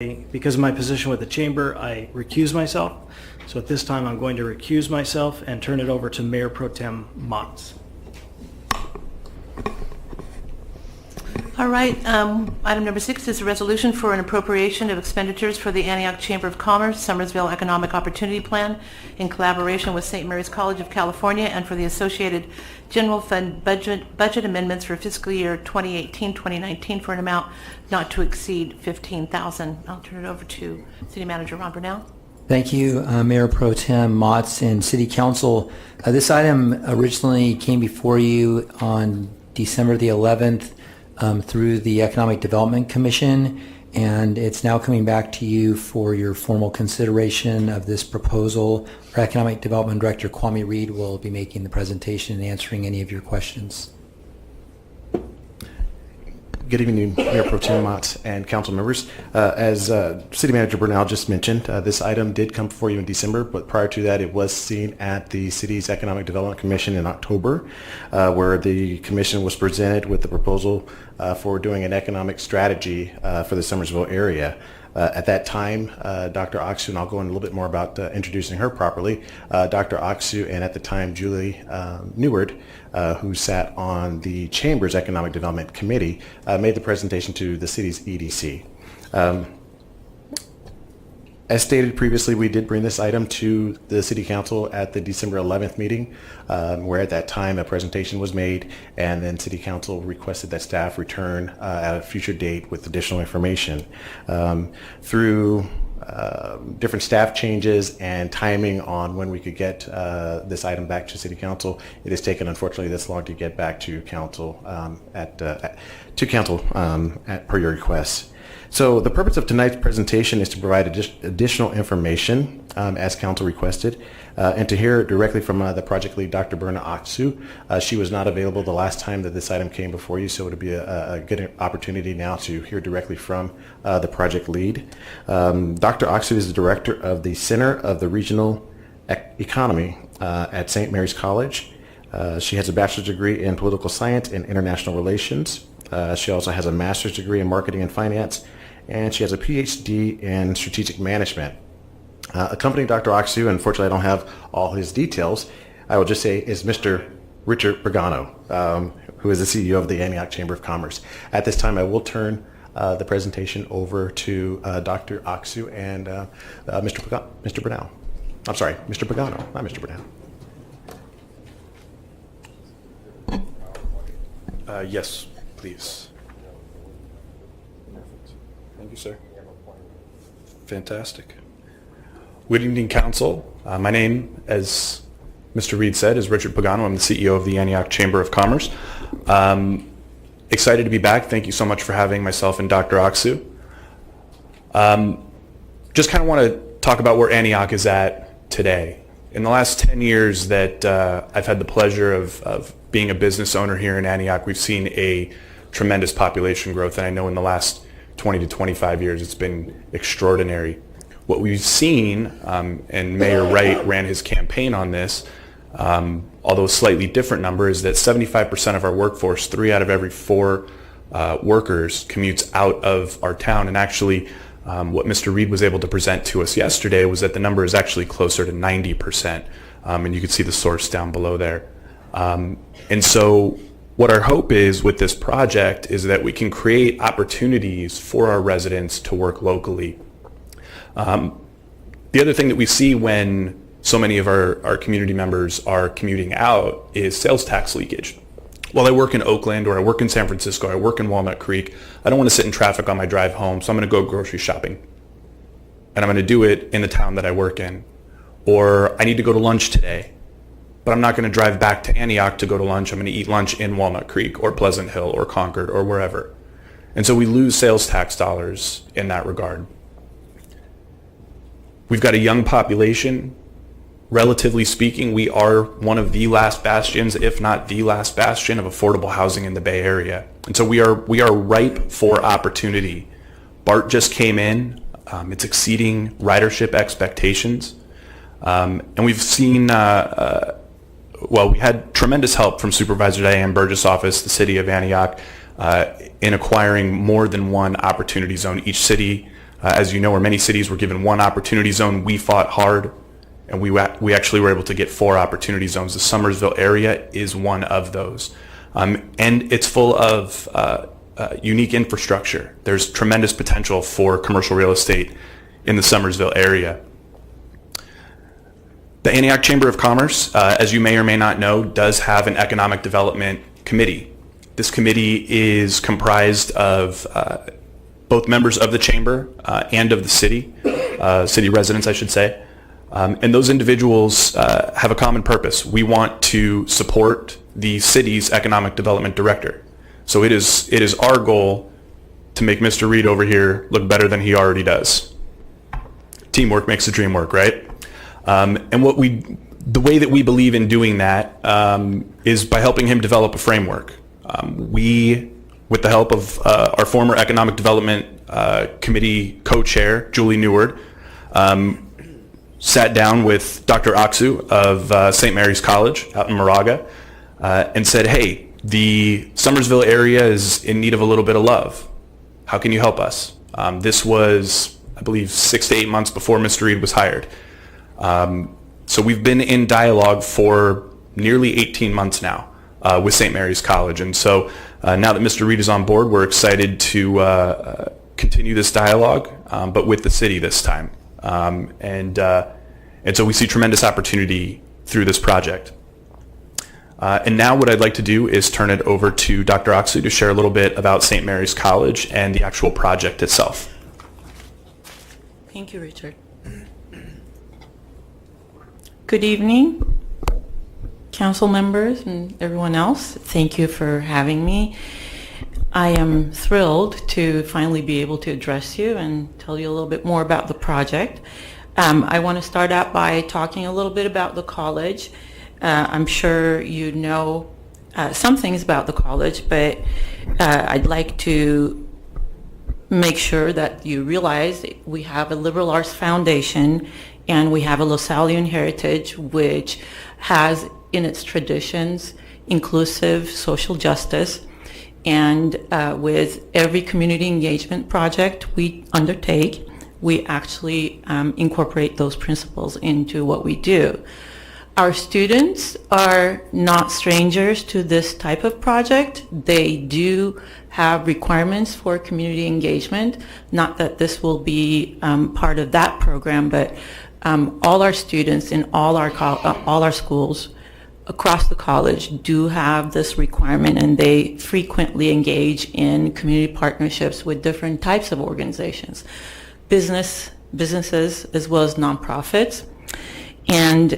Because of my position with the chamber, I recuse myself. So at this time, I'm going to recuse myself and turn it over to Mayor Pro Tem Motz. All right, item number 6 is a resolution for an appropriation of expenditures for the Antioch Chamber of Commerce Somersville Economic Opportunity Plan in collaboration with St. Mary's College of California and for the associated general fund budget amendments for fiscal year 2018-2019 for an amount not to exceed $15,000. I'll turn it over to City Manager Ron Burnell. Thank you, Mayor Pro Tem Motz and City Council. This item originally came before you on December the 11th through the Economic Development Commission, and it's now coming back to you for your formal consideration of this proposal. Our Economic Development Director, Kwame Reed, will be making the presentation and answering any of your questions. Good evening, Mayor Pro Tem Motz and council members. As City Manager Burnell just mentioned, this item did come before you in December, but prior to that, it was seen at the city's Economic Development Commission in October, where the commission was presented with the proposal for doing an economic strategy for the Somersville area. At that time, Dr. Aksu, and I'll go in a little bit more about introducing her properly, Dr. Aksu and at the time Julie Neward, who sat on the Chamber's Economic Development Committee, made the presentation to the city's EDC. As stated previously, we did bring this item to the City Council at the December 11th meeting, where at that time a presentation was made, and then City Council requested that staff return at a future date with additional information. Through different staff changes and timing on when we could get this item back to City Council, it has taken unfortunately this long to get back to Council per your request. So the purpose of tonight's presentation is to provide additional information as Council requested, and to hear directly from the project lead, Dr. Berna Aksu. She was not available the last time that this item came before you, so it would be a good opportunity now to hear directly from the project lead. Dr. Aksu is the director of the Center of the Regional Economy at St. Mary's College. She has a bachelor's degree in political science and international relations. She also has a master's degree in marketing and finance, and she has a PhD in strategic management. Accompanying Dr. Aksu, unfortunately I don't have all his details, I will just say is Mr. Richard Pagano, who is the CEO of the Antioch Chamber of Commerce. At this time I will turn the presentation over to Dr. Aksu and Mr. Burnell. I'm sorry, Mr. Pagano, not Mr. Burnell. Yes, please. Thank you, sir. Fantastic. Good evening, Council. My name, as Mr. Reed said, is Richard Pagano. I'm the CEO of the Antioch Chamber of Commerce. Excited to be back. Thank you so much for having myself and Dr. Aksu. Just kind of want to talk about where Antioch is at today. In the last 10 years that I've had the pleasure of being a business owner here in Antioch, we've seen a tremendous population growth, and I know in the last 20 to 25 years it's been extraordinary. What we've seen, and Mayor Wright ran his campaign on this, although a slightly different number, is that 75% of our workforce, 3 out of every 4 workers, commutes out of our town. And actually, what Mr. Reed was able to present to us yesterday was that the number is actually closer to 90%. And you can see the source down below there. And so what our hope is with this project is that we can create opportunities for our residents to work locally. The other thing that we see when so many of our community members are commuting out is sales tax leakage. While I work in Oakland or I work in San Francisco, I work in Walnut Creek, I don't want to sit in traffic on my drive home, so I'm going to go grocery shopping. And I'm going to do it in the town that I work in. Or I need to go to lunch today, but I'm not going to drive back to Antioch to go to lunch. I'm going to eat lunch in Walnut Creek or Pleasant Hill or Concord or wherever. And so we lose sales tax dollars in that regard. We've got a young population. Relatively speaking, we are one of the last bastions, if not the last bastion, of affordable housing in the Bay Area. And so we are ripe for opportunity. BART just came in. It's exceeding ridership expectations. And we've seen well, we had tremendous help from Supervisor Diane Burgess' office, the City of Antioch, in acquiring more than one opportunity zone. Each city As you know, where many cities were given one opportunity zone, we fought hard, and we actually were able to get 4 opportunity zones. The Somersville area is one of those. And it's full of unique infrastructure. There's tremendous potential for commercial real estate in the Somersville area. The Antioch Chamber of Commerce, as you may or may not know, does have an economic development committee. This committee is comprised of both members of the chamber and of the city residents, I should say. And those individuals have a common purpose. We want to support the city's economic development director. So it is our goal to make Mr. Reed over here look better than he already does. Teamwork makes the dream work, right? And the way that we believe in doing that is by helping him develop a framework. We, with the help of our former Economic Development Committee co-chair, Julie Neward, sat down with Dr. Aksu of St. Mary's College out in Moraga and said, hey, the Somersville area is in need of a little bit of love. How can you help us? This was, I believe, 6 to 8 months before Mr. Reed was hired. So we've been in dialogue for nearly 18 months now with St. Mary's College. And so now that Mr. Reed is on board, we're excited to continue this dialogue, but with the city this time. And so we see tremendous opportunity through this project. And now what I'd like to do is turn it over to Dr. Aksu to share a little bit about St. Mary's College and the actual project itself. Thank you, Richard. Good evening, council members and everyone else. Thank you for having me. I am thrilled to finally be able to address you and tell you a little bit more about the project. I want to start out by talking a little bit about the college. I'm sure you know some things about the college, but I'd like to make sure that you realize we have a liberal arts foundation and we have a Lasallian heritage which has in its traditions inclusive social justice. And with every community engagement project we undertake, we actually incorporate those principles into what we do. Our students are not strangers to this type of project. They do have requirements for community engagement. Not that this will be part of that program, but all our students in all our schools across the college do have this requirement, and they frequently engage in community partnerships with different types of organizations, businesses as well as nonprofits. And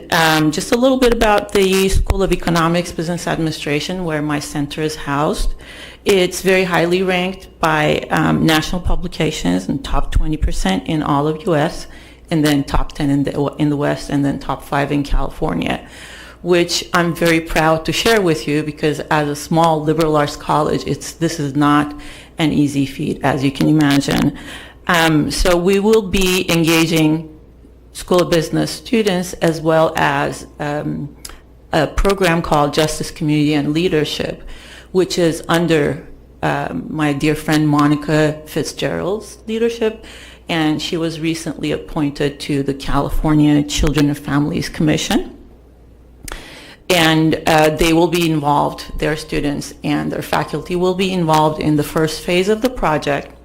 just a little bit about the School of Economics, Business Administration, where my center is housed. It's very highly ranked by national publications and top 20% in all of U.S., and then top 10 in the West, and then top 5 in California, which I'm very proud to share with you because as a small liberal arts college, this is not an easy feat, as you can imagine. So we will be engaging School of Business students as well as a program called Justice, Community, and Leadership, which is under my dear friend Monica Fitzgerald's leadership, and she was recently appointed to the California Children and Families Commission. And they will be involved, their students and their faculty will be involved in the first phase of the project.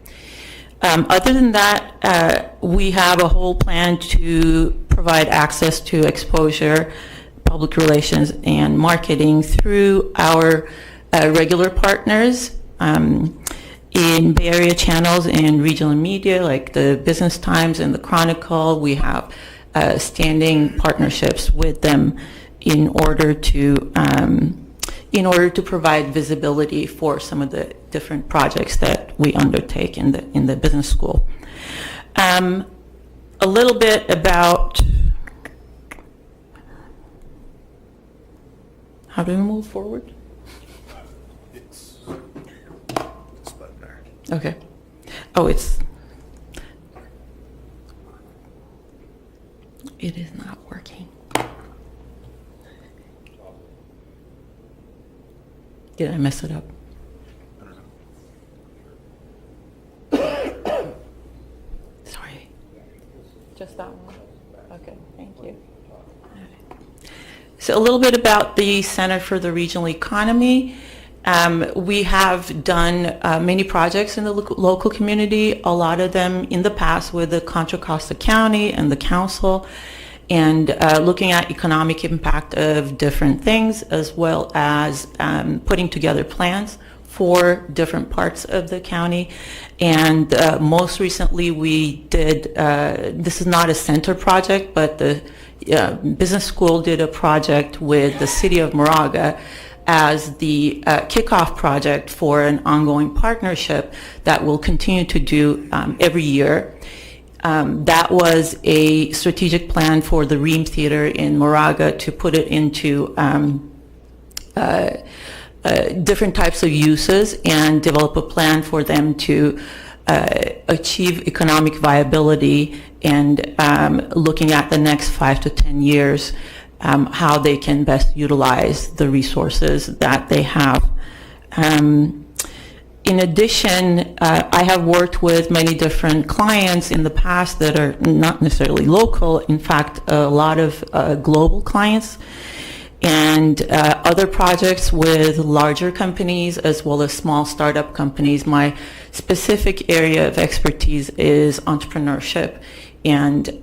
Other than that, we have a whole plan to provide access to exposure, public relations, and marketing through our regular partners in Bay Area channels and regional media like the Business Times and the Chronicle. We have standing partnerships with them in order to provide visibility for some of the different projects that we undertake in the business school. A little bit about how do we move forward? It's this button there. Okay. Oh, it is not working. Did I mess it up? Just that one? Okay, thank you. So a little bit about the Center for the Regional Economy. We have done many projects in the local community, a lot of them in the past with the Contra Costa County and the council, and looking at economic impact of different things, as well as putting together plans for different parts of the county. And most recently we did, this is not a center project, but the business school did a project with the city of Moraga as the kickoff project for an ongoing partnership that we'll continue to do every year. That was a strategic plan for the Ream Theater in Moraga to put it into different types of uses and develop a plan for them to achieve economic viability, and looking at the next 5 to 10 years, how they can best utilize the resources that they have. In addition, I have worked with many different clients in the past that are not necessarily local, in fact, a lot of global clients, and other projects with larger companies as well as small startup companies. My specific area of expertise is entrepreneurship, and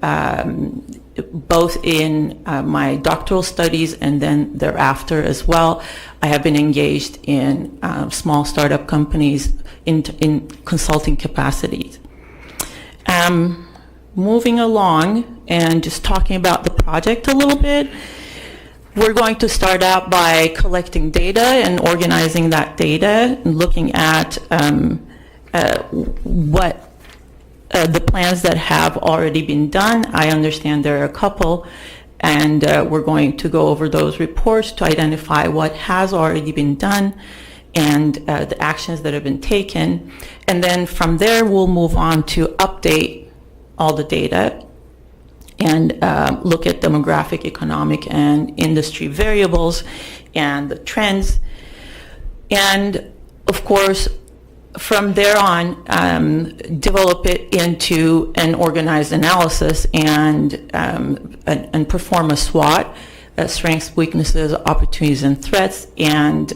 both in my doctoral studies and then thereafter as well, I have been engaged in small startup companies in consulting capacities. Moving along and just talking about the project a little bit, we're going to start out by collecting data and organizing that data and looking at what the plans that have already been done. I understand there are a couple, and we're going to go over those reports to identify what has already been done and the actions that have been taken. And then from there, we'll move on to update all the data and look at demographic, economic, and industry variables and the trends. And of course, from there on, develop it into an organized analysis and perform a SWOT, strengths, weaknesses, opportunities, and threats, and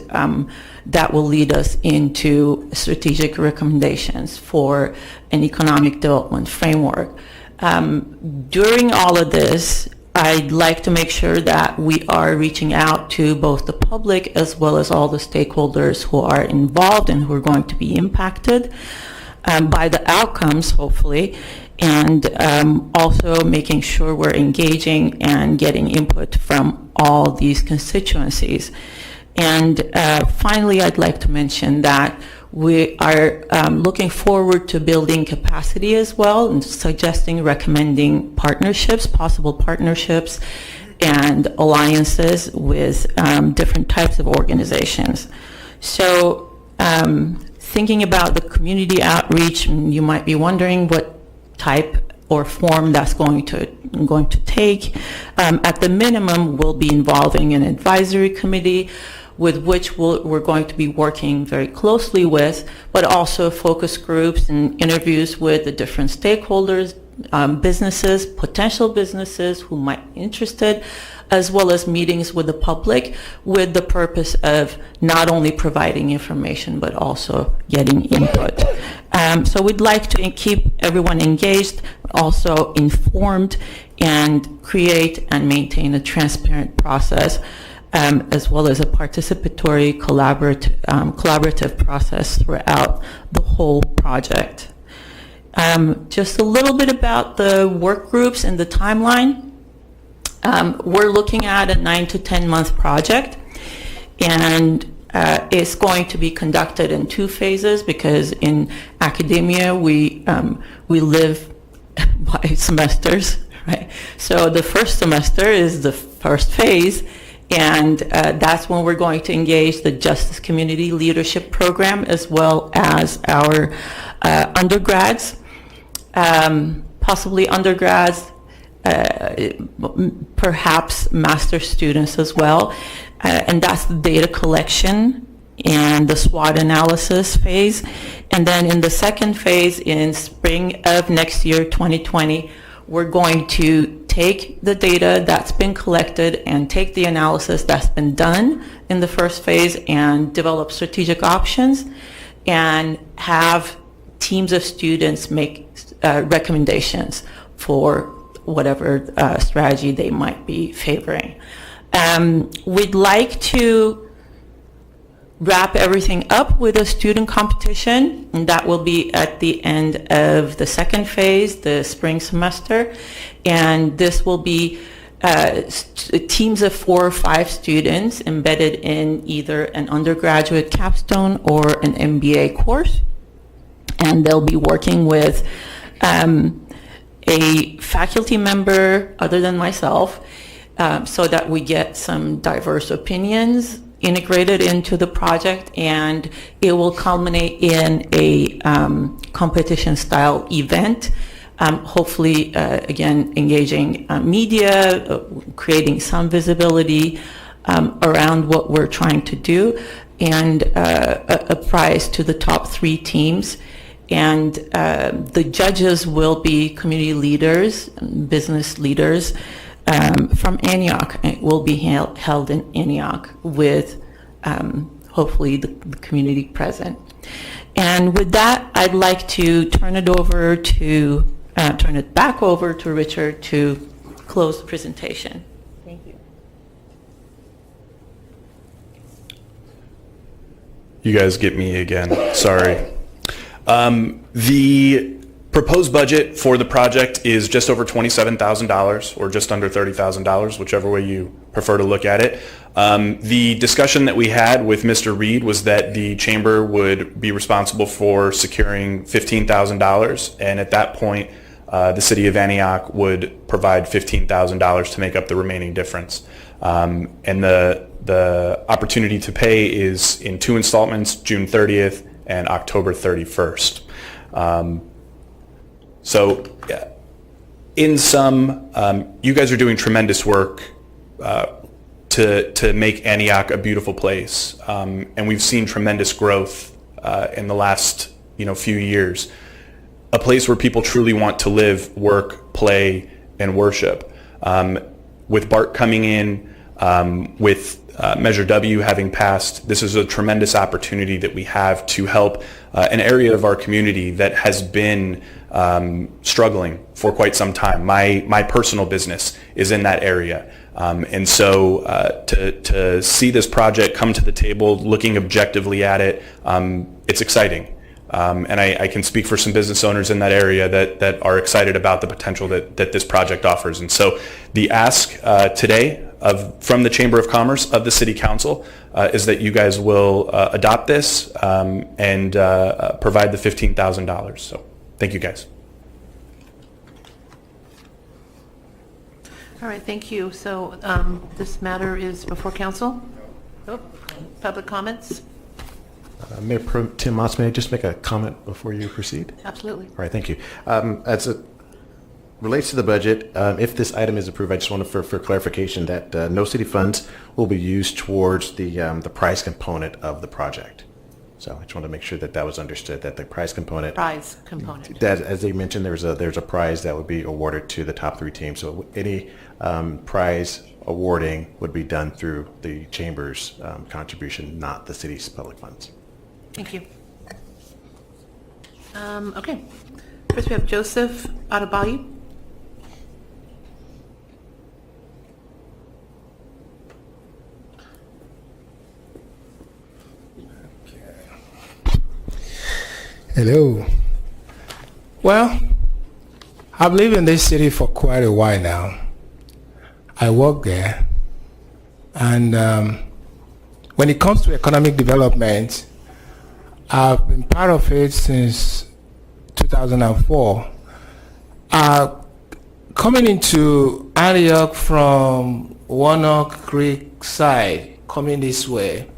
that will lead us into strategic recommendations for an economic development framework. During all of this, I'd like to make sure that we are reaching out to both the public as well as all the stakeholders who are involved and who are going to be impacted by the outcomes, hopefully, and also making sure we're engaging and getting input from all these constituencies. And finally, I'd like to mention that we are looking forward to building capacity as well, and suggesting, recommending partnerships, possible partnerships and alliances with different types of organizations. So thinking about the community outreach, you might be wondering what type or form that's going to take. At the minimum, we'll be involving an advisory committee with which we're going to be working very closely with, but also focus groups and interviews with the different stakeholders, businesses, potential businesses who might be interested, as well as meetings with the public with the purpose of not only providing information, but also getting input. So we'd like to keep everyone engaged, also informed, and create and maintain a transparent process, as well as a participatory, collaborative process throughout the whole project. Just a little bit about the work groups and the timeline. We're looking at a 9 to 10 month project, and it's going to be conducted in 2 phases, because in academia we live by semesters, right? So the first semester is the first phase, and that's when we're going to engage the Justice Community Leadership Program, as well as our undergrads, possibly undergrads, perhaps master students as well. And that's the data collection and the SWOT analysis phase. And then in the second phase, in spring of next year, 2020, we're going to take the data that's been collected and take the analysis that's been done in the first phase and develop strategic options and have teams of students make recommendations for whatever strategy they might be favoring. We'd like to wrap everything up with a student competition, and that will be at the end of the second phase, the spring semester. And this will be teams of 4 or 5 students embedded in either an undergraduate capstone or an MBA course. And they'll be working with a faculty member other than myself, so that we get some diverse opinions integrated into the project, and it will culminate in a competition style event, hopefully again engaging media, creating some visibility around what we're trying to do, and a prize to the top 3 teams. And the judges will be community leaders, business leaders from Antioch. It will be held in Antioch with hopefully the community present. And with that, I'd like to turn it back over to Richard to close the presentation. Thank you. You guys get me again. Sorry. The proposed budget for the project is just over $27,000 or just under $30,000, whichever way you prefer to look at it. The discussion that we had with Mr. Reed was that the chamber would be responsible for securing $15,000, and at that point, the city of Antioch would provide $15,000 to make up the remaining difference. And the opportunity to pay is in 2 installments, June 30th and October 31st. So in sum, you guys are doing tremendous work to make Antioch a beautiful place. And we've seen tremendous growth in the last few years. A place where people truly want to live, work, play, and worship. With BART coming in, with Measure W having passed, this is a tremendous opportunity that we have to help an area of our community that has been struggling for quite some time. My personal business is in that area. And so to see this project come to the table, looking objectively at it, it's exciting. And I can speak for some business owners in that area that are excited about the potential that this project offers. And so the ask today from the Chamber of Commerce of the City Council is that you guys will adopt this and provide the $15,000. So thank you guys. All right, thank you. So this matter is before council? Oh, public comments? Mayor Pro Tem Motz, may I just make a comment before you proceed? Absolutely. All right, thank you. As it relates to the budget, if this item is approved, I just wanted for clarification that no city funds will be used towards the prize component of the project. So I just wanted to make sure that was understood, that the prize component. That, as they mentioned, there's a prize that would be awarded to the top 3 teams. So any prize awarding would be done through the chamber's contribution, not the city's public funds. Thank you. Okay. First we have Joseph Adebayo. Hello. Well, I've lived in this city for quite a while now. I work there. And when it comes to economic development, I've been part of it since 2004. Coming into Antioch from Warnock Creek side, coming this way,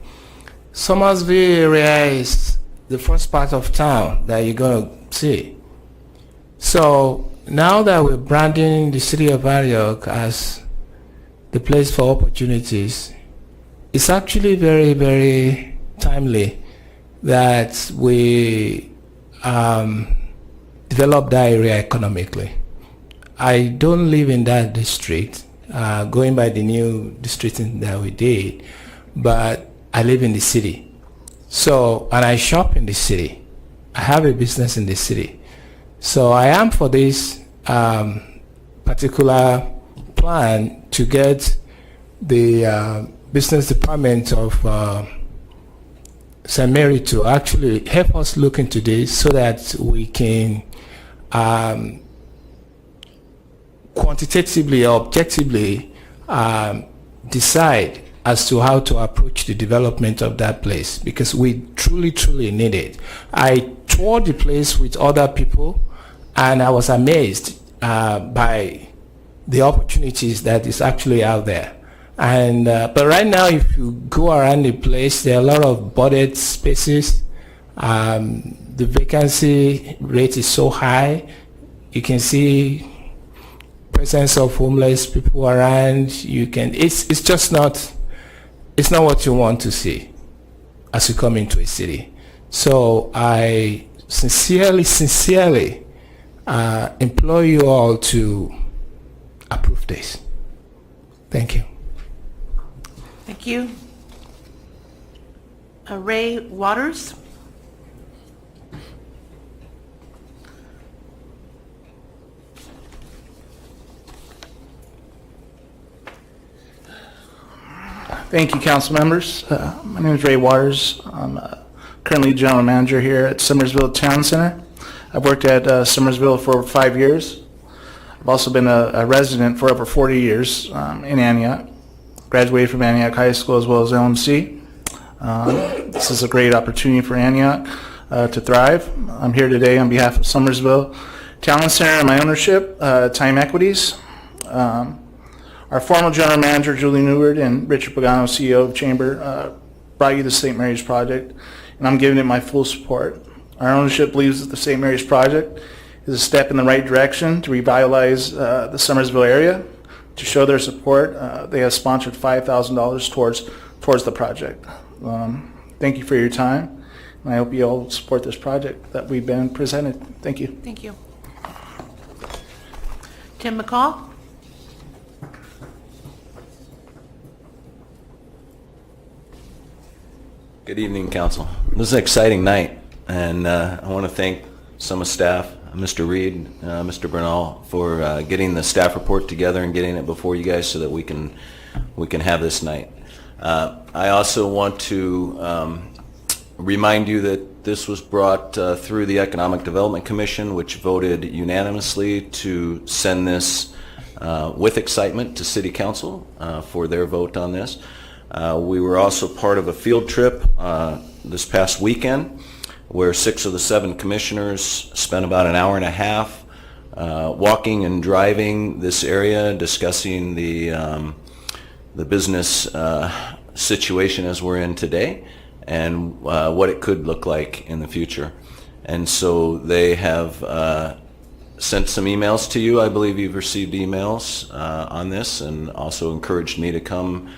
Somersville area is the first part of town that you're going to see. So now that we're branding the city of Antioch as the place for opportunities, it's actually very, very timely that we develop that area economically. I don't live in that district, going by the new districting that we did, but I live in the city. So, and I shop in the city. I have a business in the city. So I am for this particular plan to get the business department of St. Mary to actually help us look into this so that we can quantitatively or objectively decide as to how to approach the development of that place, because we truly need it. I toured the place with other people and I was amazed by the opportunities that is actually out there. And but right now, if you go around the place, there are a lot of boarded spaces. The vacancy rate is so high. You can see presence of homeless people around. You can. It's just not. It's not what you want to see as you come into a city. So I sincerely implore you all to approve this. Thank you. Thank you. Ray Waters. Thank you, council members. My name is Ray Waters. I'm currently general manager here at Somersville Town Center. I've worked at Somersville for over 5 years. I've also been a resident for over 40 years in Antioch. Graduated from Antioch High School as well as LMC. This is a great opportunity for Antioch to thrive. I'm here today on behalf of Somersville Town Center and my ownership, Time Equities. Our former general manager, Julie Neward, and Richard Pagano, CEO of Chamber, brought you the St. Mary's project, and I'm giving it my full support. Our ownership believes that the St. Mary's project is a step in the right direction to revitalize the Somersville area. To show their support, they have sponsored $5,000 towards the project. Thank you for your time, and I hope you all support this project that we've been presented. Thank you. Thank you. Tim McCall. Good evening, Council. This is an exciting night, and I want to thank some of staff, Mr. Reed, Mr. Bernal, for getting the staff report together and getting it before you guys so that we can have this night. I also want to remind you that this was brought through the Economic Development Commission, which voted unanimously to send this with excitement to City Council for their vote on this. We were also part of a field trip this past weekend where 6 of the 7 commissioners spent about an hour and a half walking and driving this area, discussing the business situation as we're in today and what it could look like in the future. And so they have sent some emails to you. I believe you've received emails on this, and also encouraged me to come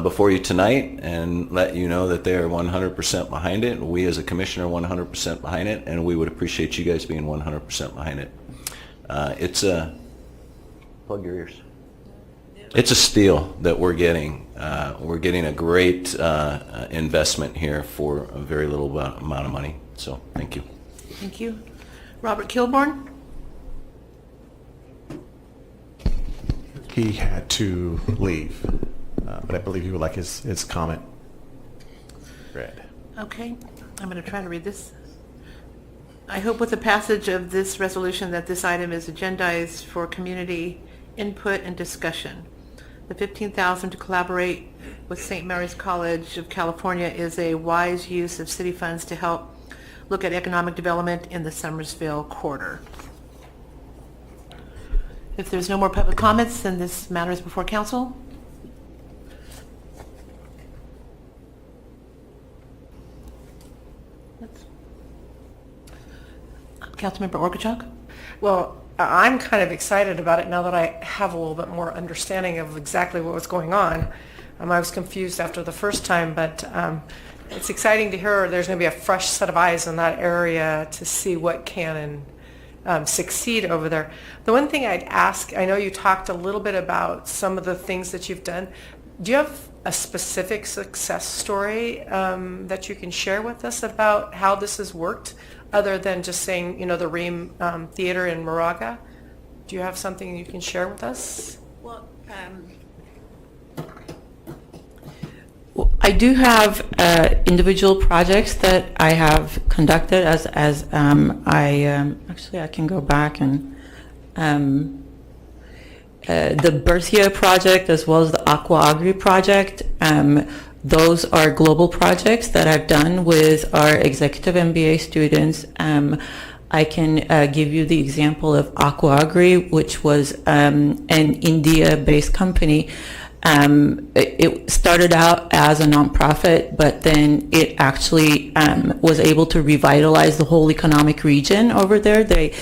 before you tonight and let you know that they are 100% behind it. We as a commissioner are 100% behind it, and we would appreciate you guys being 100% behind it. It's a, plug your ears. It's a steal that we're getting. We're getting a great investment here for a very little amount of money. So thank you. Thank you. Robert Kilborn. He had to leave, but I believe he would like his comment read. Okay, I'm going to try to read this. I hope with the passage of this resolution that this item is agendized for community input and discussion. The $15,000 to collaborate with St. Mary's College of California is a wise use of city funds to help look at economic development in the Somersville corridor. If there's no more public comments, then this matter is before council. Councilmember Orkuchuk? Well, I'm kind of excited about it now that I have a little bit more understanding of exactly what was going on. I was confused after the first time, but it's exciting to hear there's going to be a fresh set of eyes in that area to see what can succeed over there. The one thing I'd ask, I know you talked a little bit about some of the things that you've done. Do you have a specific success story that you can share with us about how this has worked, other than just saying, the Ream Theater in Moraga? Do you have something you can share with us? Well, I do have individual projects that I have conducted actually I can go back and the Berthia project as well as the Aqua Agri project. Those are global projects that I've done with our executive MBA students. I can give you the example of Aqua Agri, which was an India-based company. It started out as a nonprofit, but then it actually was able to revitalize the whole economic region over there. They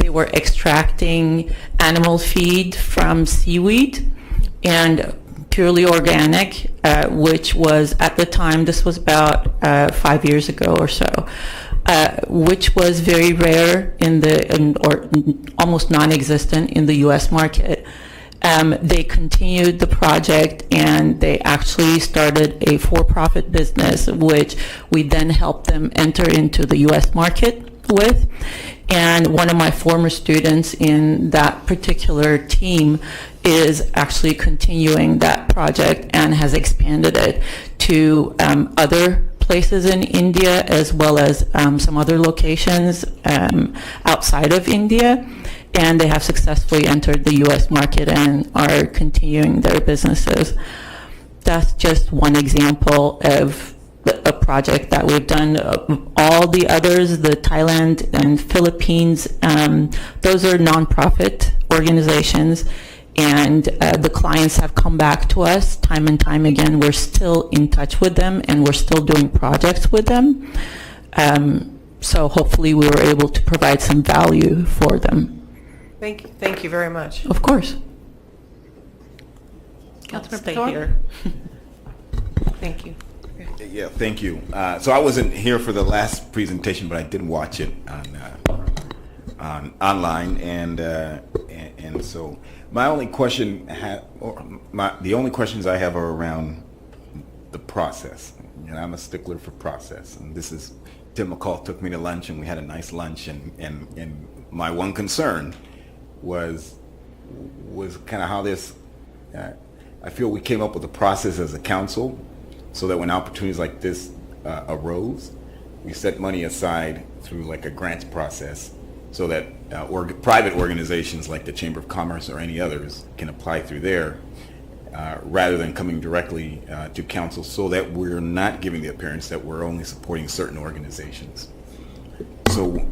were extracting animal feed from seaweed and purely organic, which was at the time, this was about 5 years ago or so, which was very rare or almost non-existent in the U.S. market. They continued the project and they actually started a for-profit business, which we then helped them enter into the U.S. market with. And one of my former students in that particular team is actually continuing that project and has expanded it to other places in India as well as some other locations outside of India. And they have successfully entered the U.S. market and are continuing their businesses. That's just one example of a project that we've done. All the others, the Thailand and Philippines, those are nonprofit organizations, and the clients have come back to us time and time again. We're still in touch with them, and we're still doing projects with them. So hopefully we were able to provide some value for them. Thank you very much. Of course. Councilmember Stay Thorpe? here. Thank you. Yeah, thank you. So I wasn't here for the last presentation, but I did watch it on online, and so my only question the only questions I have are around the process. I'm a stickler for process, and this is Tim McCall took me to lunch, and we had a nice lunch, and my one concern was kind of how this. I feel we came up with a process as a council, so that when opportunities like this arose, we set money aside through like a grants process, so that private organizations like the Chamber of Commerce or any others can apply through there, rather than coming directly to council, so that we're not giving the appearance that we're only supporting certain organizations. So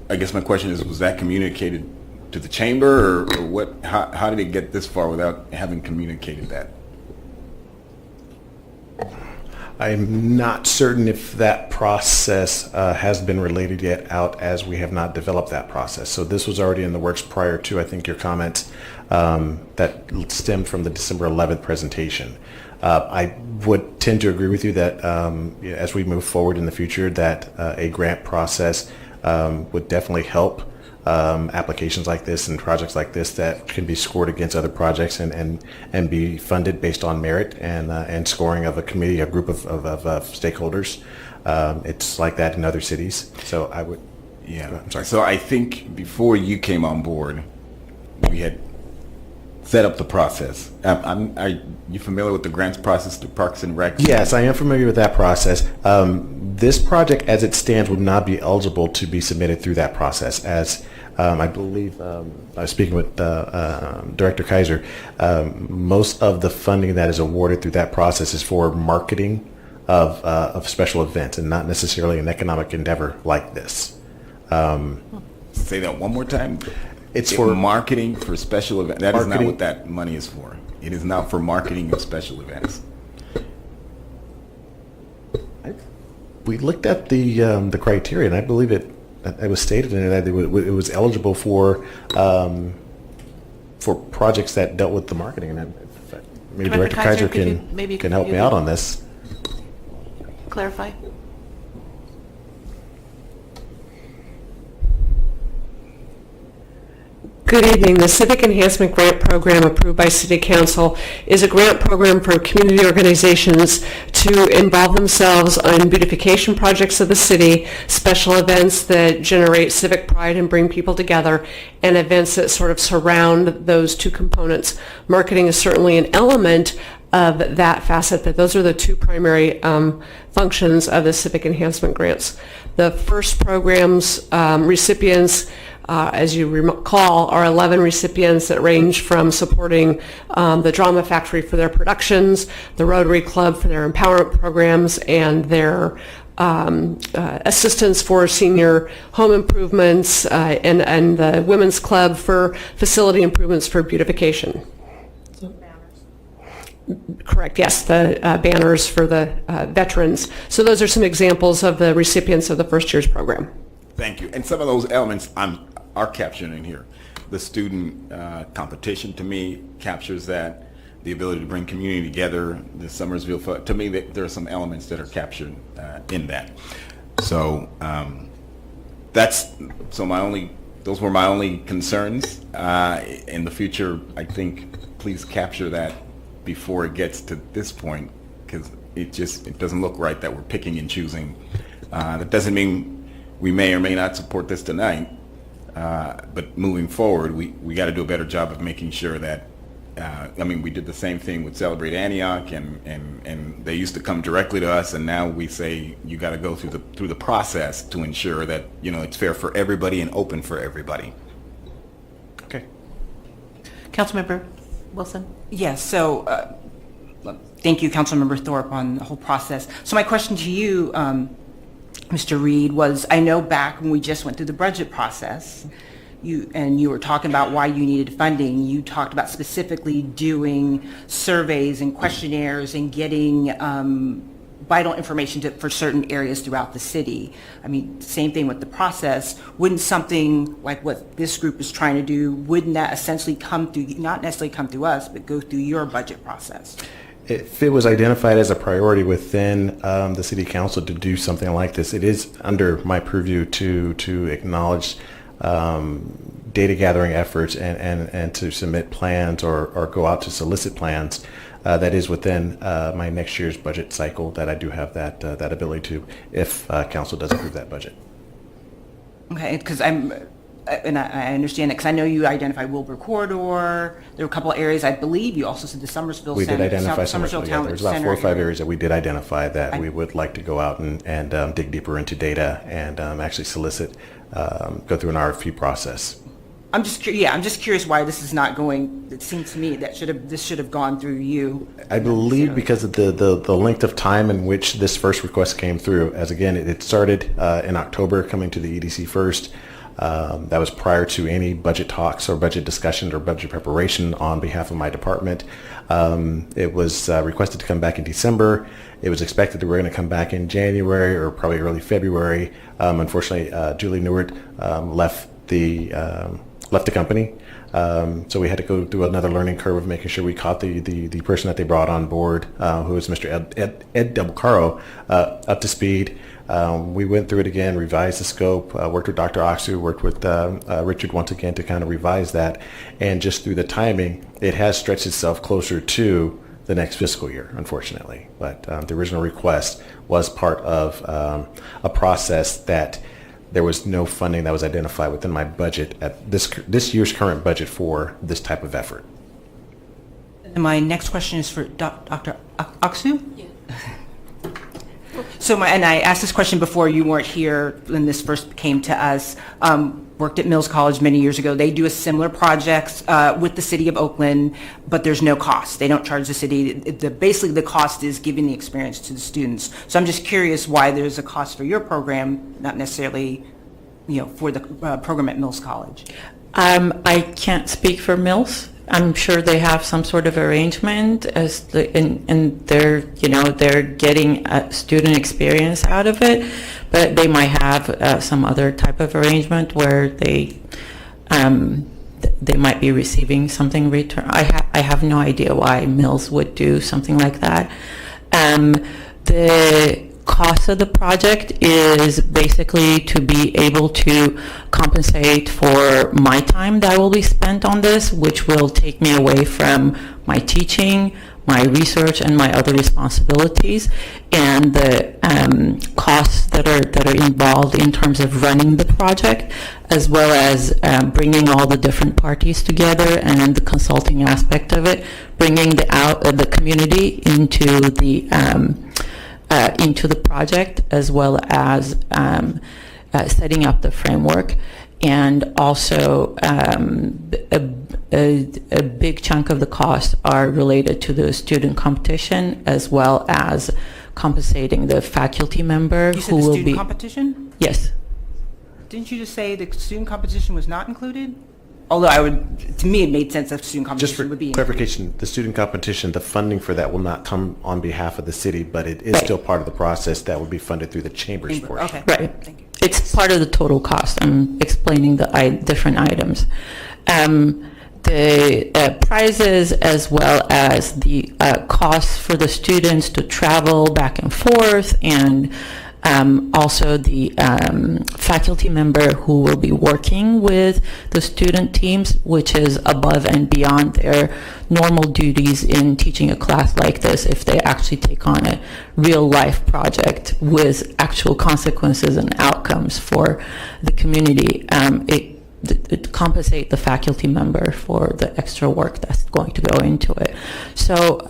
I guess my question is, was that communicated to the chamber, or what? How did it get this far without having communicated that? I'm not certain if that process has been related yet out, as we have not developed that process. So this was already in the works prior to, I think, your comments that stemmed from the December 11th presentation. I would tend to agree with you that as we move forward in the future, that a grant process would definitely help applications like this and projects like this that can be scored against other projects and be funded based on merit and scoring of a committee, a group of stakeholders. It's like that in other cities. So I would, I'm sorry. So I think before you came on board, we had set up the process. Are you familiar with the grants process through Parks and Rec? Yes, I am familiar with that process. This project, as it stands, would not be eligible to be submitted through that process, as I believe I was speaking with Director Kaiser. Most of the funding that is awarded through that process is for marketing of special events, and not necessarily an economic endeavor like this. Say that one more time. It's for marketing for special events. That is not what that money is for. It is not for marketing of special events. We looked at the criteria, and I believe it was stated in it that it was eligible for projects that dealt with the marketing. And maybe Director Kaiser can help me out on this. Clarify. Good evening. The Civic Enhancement Grant Program approved by City Council is a grant program for community organizations to involve themselves in beautification projects of the city, special events that generate civic pride and bring people together, and events that sort of surround those two components. Marketing is certainly an element of that facet, but those are the two primary functions of the Civic Enhancement Grants. The first program's recipients, as you recall, are 11 recipients that range from supporting the Drama Factory for their productions, the Rotary Club for their empowerment programs, and their assistance for senior home improvements, and the Women's Club for facility improvements for beautification. Correct, yes, the banners for the veterans. So those are some examples of the recipients of the first year's program. Thank you. And some of those elements are captured in here. The student competition, to me, captures that. The ability to bring community together, the Somersville, to me, there are some elements that are captured in that. So those were my only concerns. In the future, I think, please capture that before it gets to this point, because it doesn't look right that we're picking and choosing. That doesn't mean we may or may not support this tonight, but moving forward, we got to do a better job of making sure that, we did the same thing with Celebrate Antioch, and they used to come directly to us, and now we say you got to go through the process to ensure that it's fair for everybody and open for everybody. Okay. Councilmember Wilson? Yes, so thank you, Councilmember Thorpe, on the whole process. So my question to you, Mr. Reed, was I know back when we just went through the budget process, you were talking about why you needed funding. You talked about specifically doing surveys and questionnaires and getting vital information for certain areas throughout the city. Same thing with the process. Wouldn't something like what this group is trying to do, wouldn't that essentially come through, not necessarily come through us, but go through your budget process? If it was identified as a priority within the City Council to do something like this, it is under my purview to acknowledge data gathering efforts and to submit plans or go out to solicit plans. That is within my next year's budget cycle that I do have that ability to, if council does approve that budget. Okay, because I understand that because I know you identified Wilbur Corridor. There were a couple of areas. I believe you also said the Somersville We Center. did identify Somersville Town There's about Center 4 or 5 area. areas that we did identify that we would like to go out and dig deeper into data and actually solicit, go through an RFP process. I'm just curious why this is not going. It seems to me that this should have gone through you. I believe because of the length of time in which this first request came through. As again, it started in October, coming to the EDC first. That was prior to any budget talks or budget discussions or budget preparation on behalf of my department. It was requested to come back in December. It was expected that we were going to come back in January or probably early February. Unfortunately, Julie Newart left the company. So we had to go through another learning curve of making sure we caught the person that they brought on board, who was Mr. Ed Del Caro, up to speed. We went through it again, revised the scope, worked with Dr. Oxu, worked with Richard once again to kind of revise that. And just through the timing, it has stretched itself closer to the next fiscal year, unfortunately. But the original request was part of a process that there was no funding that was identified within my budget at this year's current budget for this type of effort. And my next question is for Dr. Oxu. Yeah. So and I asked this question before you weren't here when this first came to us. Worked at Mills College many years ago. They do a similar project with the city of Oakland, but there's no cost. They don't charge the city. Basically, the cost is giving the experience to the students. So I'm just curious why there's a cost for your program, not necessarily, for the program at Mills College. I can't speak for Mills. I'm sure they have some sort of arrangement and they're getting a student experience out of it, but they might have some other type of arrangement where they might be receiving something in return. I have no idea why Mills would do something like that. The cost of the project is basically to be able to compensate for my time that will be spent on this, which will take me away from my teaching, my research, and my other responsibilities, and the costs that are involved in terms of running the project, as well as bringing all the different parties together and the consulting aspect of it, bringing the community into the project, as well as setting up the framework. And also a big chunk of the costs are related to the student competition, as well as compensating the faculty member You said who the will student be. competition? Yes. Didn't you just say the student competition was not included? Although to me, it made sense that student competition Just for would be included. clarification, the student competition, the funding for that will not come on behalf of the city, but it is Right. still part of the process that will be funded through the chamber's portion. Okay. Right. Thank you. It's part of the total cost. I'm explaining the different items. The prizes, as well as the costs for the students to travel back and forth, and also the faculty member who will be working with the student teams, which is above and beyond their normal duties in teaching a class like this, if they actually take on a real life project with actual consequences and outcomes for the community. It compensate the faculty member for the extra work that's going to go into it. So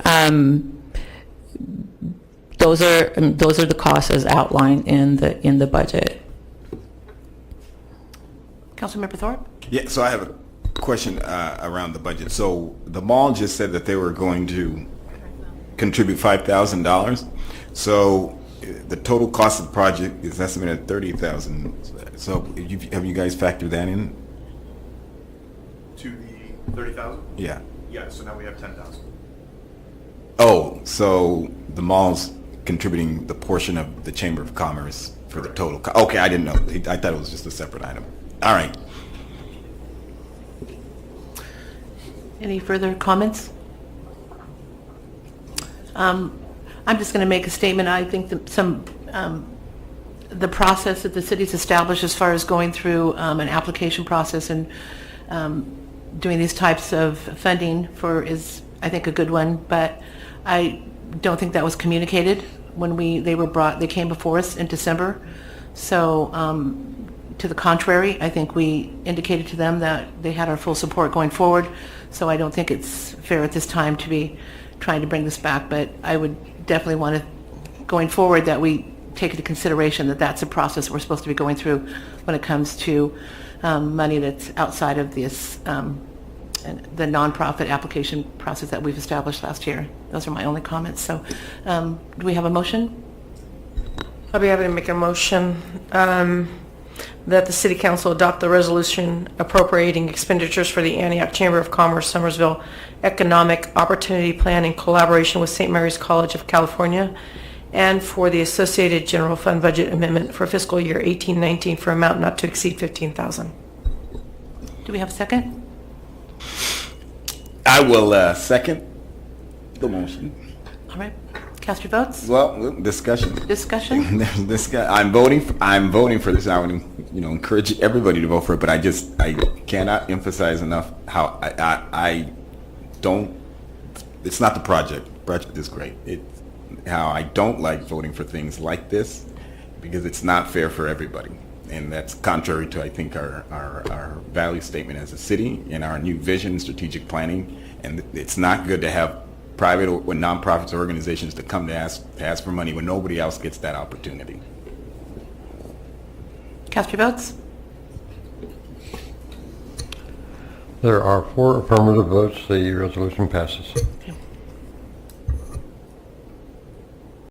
those are the costs as outlined in the budget. Councilmember Thorpe? Yeah, so I have a question around the budget. So the mall just said that they were going to contribute $5,000. So the total cost of the project is estimated at $30,000. So have you guys factored that in? To the 30,000? Yeah. Yeah, so now we have 10,000. Oh, so the mall's contributing the portion of the Chamber of Commerce for the total. Okay, I didn't know. I thought it was just a separate item. All right. Any further comments? I'm just going to make a statement. I think that the process that the city's established as far as going through an application process and doing these types of funding is, I think, a good one. But I don't think that was communicated when they came before us in December. So to the contrary, I think we indicated to them that they had our full support going forward. So I don't think it's fair at this time to be trying to bring this back. But I would definitely want to, going forward, that we take into consideration that that's a process we're supposed to be going through when it comes to money that's outside of this the nonprofit application process that we've established last year. Those are my only comments. So do we have a motion? I'll be happy to make a motion that the City Council adopt the resolution appropriating expenditures for the Antioch Chamber of Commerce Somersville Economic Opportunity Plan in collaboration with St. Mary's College of California, and for the associated general fund budget amendment for fiscal year 18-19 for amount not to exceed $15,000. Do we have a second? I will second the motion. All right. Cast your votes. Well, discussion. Discussion? I'm voting for this. I would, encourage everybody to vote for it. But I cannot emphasize enough how I don't. It's not the project. The project is great. How I don't like voting for things like this, because it's not fair for everybody, and that's contrary to, I think, our value statement as a city and our new vision, strategic planning. And it's not good to have private or nonprofits or organizations to come to ask for money when nobody else gets that opportunity. Cast your votes. There are 4 affirmative votes. The resolution passes.